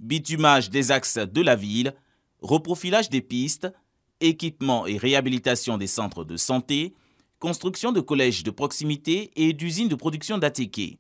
bitumage des axes de la ville, reprofilage des pistes, équipement et réhabilitation des centres de santé, construction de collèges de proximité et d'usines de production d'ATK,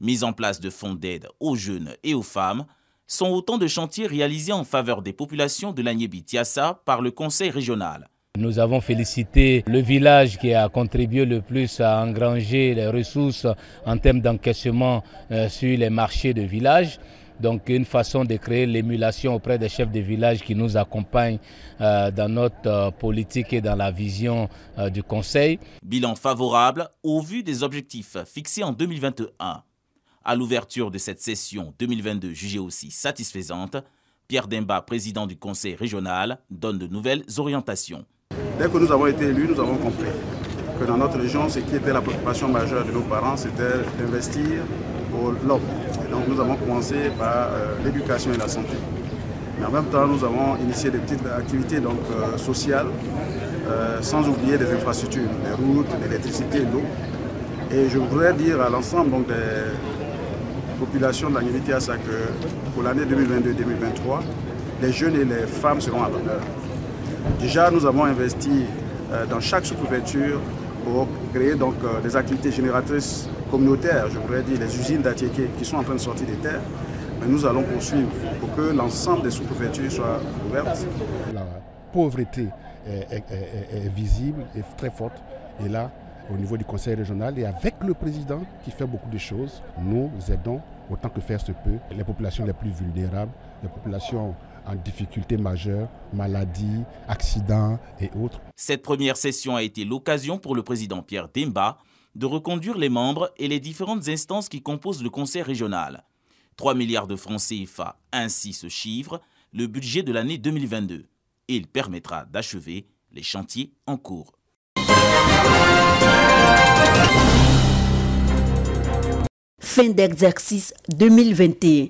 mise en place de fonds d'aide aux jeunes et aux femmes, sont autant de chantiers réalisés en faveur des populations de l'Agnébi-Tiassa par le Conseil régional. Nous avons félicité le village qui a contribué le plus à engranger les ressources en termes d'encaissement sur les marchés de village. Donc une façon de créer l'émulation auprès des chefs de village qui nous accompagnent dans notre politique et dans la vision du Conseil. Bilan favorable au vu des objectifs fixés en 2021. À l'ouverture de cette session 2022 jugée aussi satisfaisante, Pierre Demba, président du Conseil régional, donne de nouvelles orientations. Dès que nous avons été élus, nous avons compris que dans notre région, ce qui était la préoccupation majeure de nos parents, c'était d'investir pour l'homme. Et donc nous avons commencé par l'éducation et la santé. Mais en même temps, nous avons initié des petites activités sociales, sans oublier des infrastructures, des routes, l'électricité et l'eau. Et je voudrais dire à l'ensemble des populations de l'Agnébi-Tiassa que pour l'année 2022-2023, les jeunes et les femmes seront à l'honneur. Déjà, nous avons investi dans chaque sous-préfecture pour créer des activités génératrices communautaires, je voudrais dire les usines d'ATK qui sont en train de sortir des terres. Mais nous allons poursuivre pour que l'ensemble des sous-préfectures soient ouvertes. La pauvreté est visible et très forte. Et là, au niveau du conseil régional et avec le président qui fait beaucoup de choses, nous aidons autant que faire se peut les populations les plus vulnérables, les populations en difficulté majeure, maladies, accidents et autres. Cette première session a été l'occasion pour le président Pierre Demba de reconduire les membres et les différentes instances qui composent le conseil régional. 3 milliards de francs CFA, ainsi se chiffre le budget de l'année 2022. Et il permettra d'achever les chantiers en cours. Fin d'exercice 2021.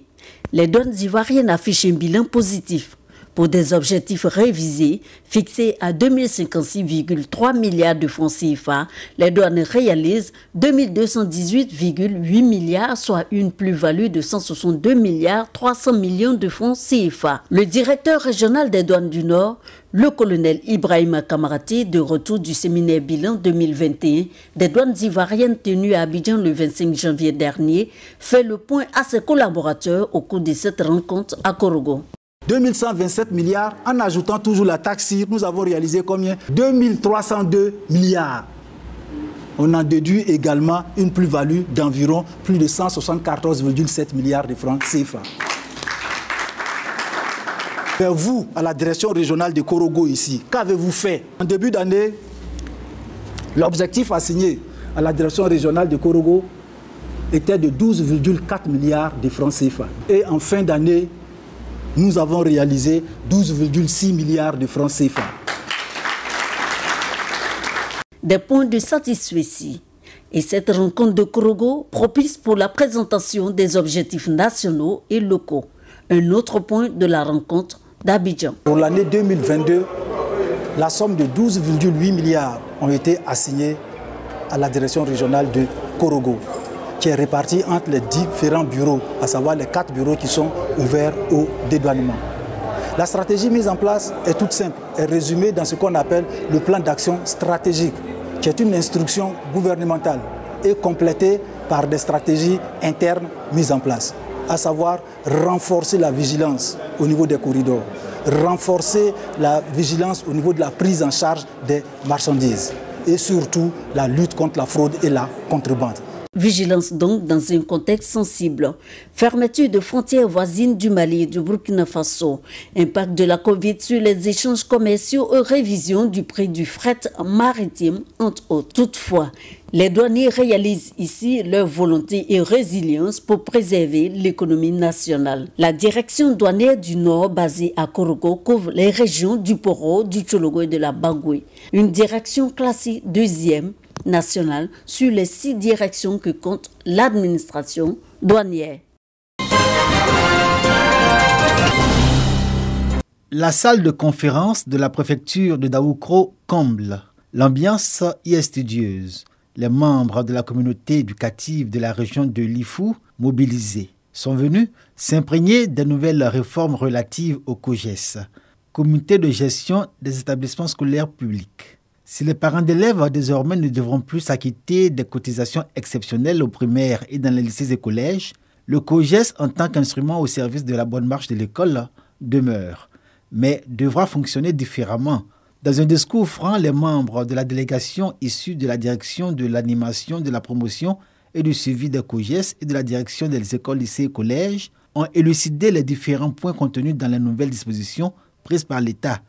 Les douanes ivoiriennes affichent un bilan positif pour des objectifs révisés fixés à 2056,3 milliards de francs CFA. Les douanes réalisent 2218,8 milliards, soit une plus-value de 162 milliards 300 millions de francs CFA. Le directeur régional des douanes du Nord, le colonel Ibrahima Kamarati, de retour du séminaire bilan 2021 des douanes ivoiriennes tenu à Abidjan le 25 janvier dernier, fait le point à ses collaborateurs au cours de cette rencontre à Korogo. 2127 milliards, en ajoutant toujours la taxe CIR, nous avons réalisé combien? 2302 milliards. On en déduit également une plus-value d'environ plus de 174,7 milliards de francs CFA. Et vous, à la direction régionale de Korogo ici, qu'avez-vous fait? En début d'année, l'objectif assigné à la direction régionale de Korogo était de 12,4 milliards de francs CFA. Et en fin d'année, nous avons réalisé 12,6 milliards de francs CFA. Des points de satisfaction. Et cette rencontre de Korogo propice pour la présentation des objectifs nationaux et locaux. Un autre point de la rencontre d'Abidjan. Pour l'année 2022, la somme de 12,8 milliards ont été assignés à la direction régionale de Korogo, qui est répartie entre les différents bureaux, à savoir les 4 bureaux qui sont ouverts au dédouanement. La stratégie mise en place est toute simple, est résumée dans ce qu'on appelle le plan d'action stratégique, qui est une instruction gouvernementale et complétée par des stratégies internes mises en place, à savoir renforcer la vigilance au niveau des corridors, renforcer la vigilance au niveau de la prise en charge des marchandises et surtout la lutte contre la fraude et la contrebande. Vigilance donc dans un contexte sensible. Fermeture de frontières voisines du Mali et du Burkina Faso. Impact de la Covid sur les échanges commerciaux et révision du prix du fret maritime, entre autres. Toutefois, les douaniers réalisent ici leur volonté et résilience pour préserver l'économie nationale. La direction douanière du Nord, basée à Korogo, couvre les régions du Poro, du Tchologo et de la Bangui. Une direction classée 2e nationale sur les 6 directions que compte l'administration douanière. La salle de conférence de la préfecture de Daoukro comble. L'ambiance y est studieuse. Les membres de la communauté éducative de la région de Lifou mobilisés. sont venus s'imprégner des nouvelles réformes relatives au COGES, Comité de gestion des établissements scolaires publics. Si les parents d'élèves désormais ne devront plus s'acquitter des cotisations exceptionnelles aux primaires et dans les lycées et collèges, le COGES en tant qu'instrument au service de la bonne marche de l'école demeure, mais devra fonctionner différemment. Dans un discours franc, les membres de la délégation issue de la direction de l'animation, de la promotion et du suivi des COGES et de la direction des écoles, lycées et collèges ont élucidé les différents points contenus dans les nouvelles dispositions prises par l'État.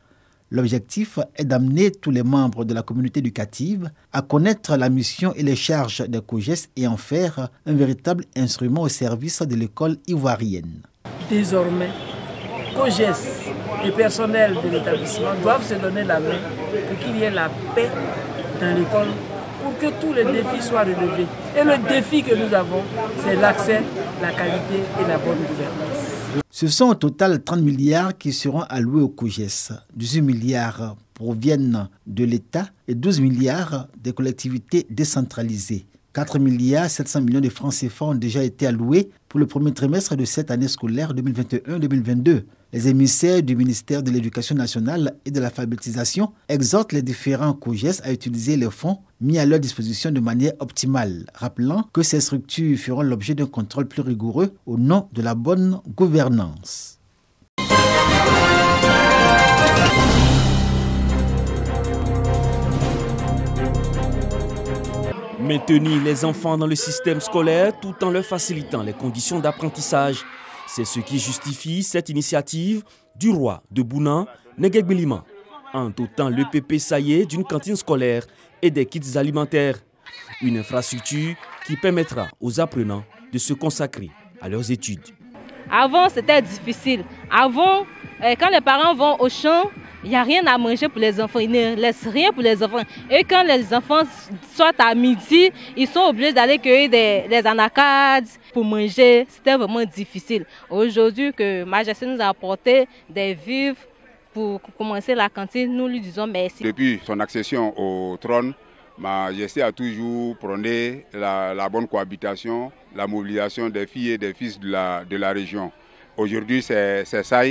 L'objectif est d'amener tous les membres de la communauté éducative à connaître la mission et les charges des COGES et en faire un véritable instrument au service de l'école ivoirienne. Désormais, COGES et personnel de l'établissement doivent se donner la main pour qu'il y ait la paix dans l'école, pour que tous les défis soient relevés. Et le défi que nous avons, c'est l'accès, la qualité et la bonne gouvernance. Ce sont au total 30 milliards qui seront alloués au COGES. 18 milliards proviennent de l'État et 12 milliards des collectivités décentralisées. 4 milliards 700 millions de francs CFA ont déjà été alloués pour le premier trimestre de cette année scolaire 2021-2022. Les émissaires du ministère de l'Éducation nationale et de l'alphabétisation exhortent les différents COGES à utiliser les fonds mis à leur disposition de manière optimale, rappelant que ces structures feront l'objet d'un contrôle plus rigoureux au nom de la bonne gouvernance. Maintenir les enfants dans le système scolaire tout en leur facilitant les conditions d'apprentissage. C'est ce qui justifie cette initiative du roi de Bounan, Négué Bilima, en dotant l'EPP Saillé d'une cantine scolaire et des kits alimentaires. Une infrastructure qui permettra aux apprenants de se consacrer à leurs études. Avant, c'était difficile. Avant, quand les parents vont au champ, il n'y a rien à manger pour les enfants. Ils ne laissent rien pour les enfants. Et quand les enfants sortent à midi, ils sont obligés d'aller cueillir des anacardes pour manger. C'était vraiment difficile. Aujourd'hui, que Majesté nous a apporté des vivres pour commencer la cantine, nous lui disons merci. Depuis son accession au trône, Majesté a toujours prôné la bonne cohabitation, la mobilisation des filles et des fils de la région. Aujourd'hui, c'est ça.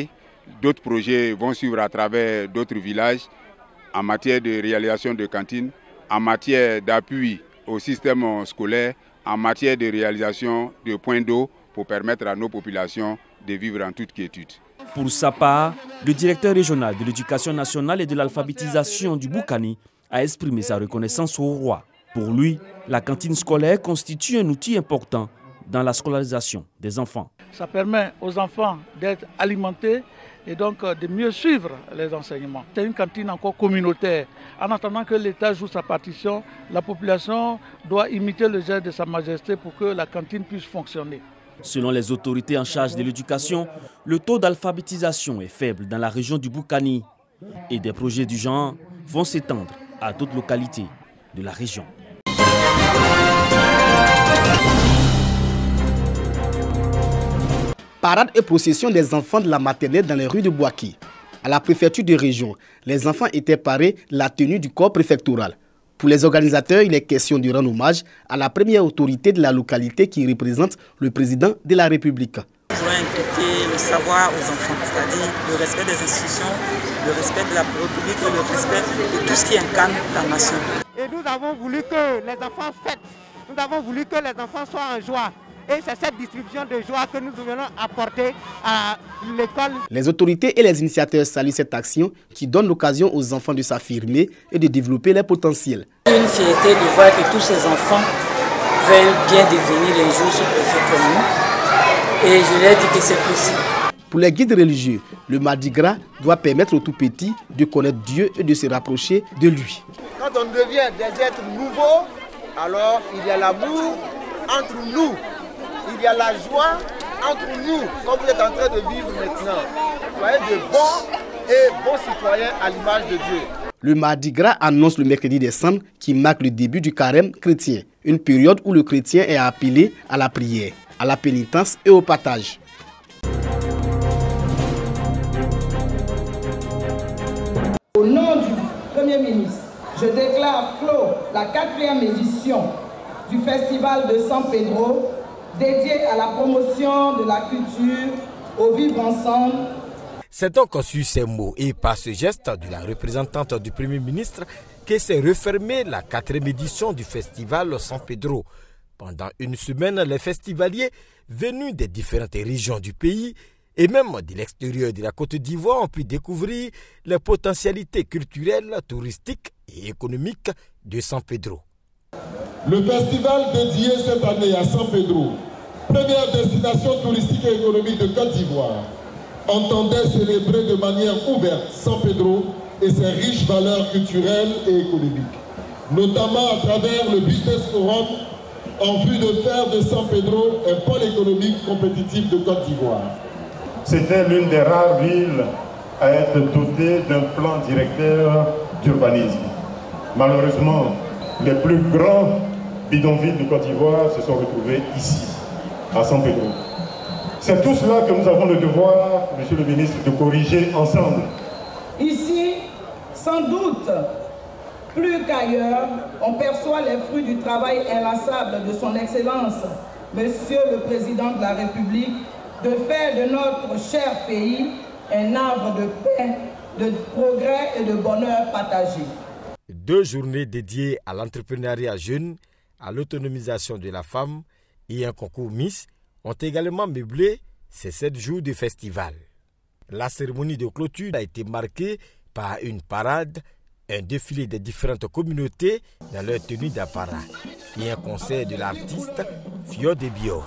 D'autres projets vont suivre à travers d'autres villages en matière de réalisation de cantines, en matière d'appui au système scolaire, en matière de réalisation de points d'eau pour permettre à nos populations de vivre en toute quiétude. Pour sa part, le directeur régional de l'éducation nationale et de l'alphabétisation du Boukani a exprimé sa reconnaissance au roi. Pour lui, la cantine scolaire constitue un outil important dans la scolarisation des enfants. Ça permet aux enfants d'être alimentés et donc de mieux suivre les enseignements. C'est une cantine encore communautaire. En attendant que l'État joue sa partition, la population doit imiter le geste de Sa Majesté pour que la cantine puisse fonctionner. Selon les autorités en charge de l'éducation, le taux d'alphabétisation est faible dans la région du Boukani et des projets du genre vont s'étendre à d'autres localités de la région. Parade et procession des enfants de la maternelle dans les rues de Bouaki. À la préfecture de région, les enfants étaient parés la tenue du corps préfectoral. Pour les organisateurs, il est question de rendre hommage à la première autorité de la localité qui représente le président de la République. Je voudrais inculquer le savoir aux enfants, c'est-à-dire le respect des institutions, le respect de la République et le respect de tout ce qui incarne la nation. Et nous avons voulu que les enfants fêtent, nous avons voulu que les enfants soient en joie. Et c'est cette distribution de joie que nous venons apporter à l'école. Les autorités et les initiateurs saluent cette action qui donne l'occasion aux enfants de s'affirmer et de développer leur potentiel. C'est une fierté de voir que tous ces enfants veulent bien devenir un jour sous-préfet comme nous. Et je leur dis que c'est possible. Pour les guides religieux, le Mardi Gras doit permettre aux tout-petits de connaître Dieu et de se rapprocher de lui. Quand on devient des êtres nouveaux, alors il y a l'amour entre nous. Il y a la joie entre nous, comme vous êtes en train de vivre maintenant. Soyez de bons citoyens à l'image de Dieu. Le Mardi Gras annonce le mercredi décembre qui marque le début du carême chrétien, une période où le chrétien est appelé à la prière, à la pénitence et au partage. Au nom du Premier ministre, je déclare clos la 4e édition du Festival de San Pedro dédié à la promotion de la culture, au vivre ensemble. C'est donc sur ces mots et par ce geste de la représentante du Premier ministre que s'est refermée la 4e édition du festival San Pedro. Pendant une semaine, les festivaliers venus des différentes régions du pays et même de l'extérieur de la Côte d'Ivoire ont pu découvrir les potentialités culturelles, touristiques et économiques de San Pedro. Le festival dédié cette année à San Pedro, première destination touristique et économique de Côte d'Ivoire, entendait célébrer de manière ouverte San Pedro et ses riches valeurs culturelles et économiques, notamment à travers le Business Forum en vue de faire de San Pedro un pôle économique compétitif de Côte d'Ivoire. C'était l'une des rares villes à être dotée d'un plan directeur d'urbanisme. Malheureusement, les plus grands bidonvilles de Côte d'Ivoire se sont retrouvés ici, à San Pedro. C'est tout cela que nous avons le devoir, Monsieur le ministre, de corriger ensemble. Ici, sans doute, plus qu'ailleurs, on perçoit les fruits du travail inlassable de son Excellence, Monsieur le Président de la République, de faire de notre cher pays un arbre de paix, de progrès et de bonheur partagé. 2 journées dédiées à l'entrepreneuriat jeune, à l'autonomisation de la femme et un concours Miss ont également meublé ces 7 jours de festival. La cérémonie de clôture a été marquée par une parade, un défilé des différentes communautés dans leur tenue d'apparat et un concert de l'artiste Fio de Bio.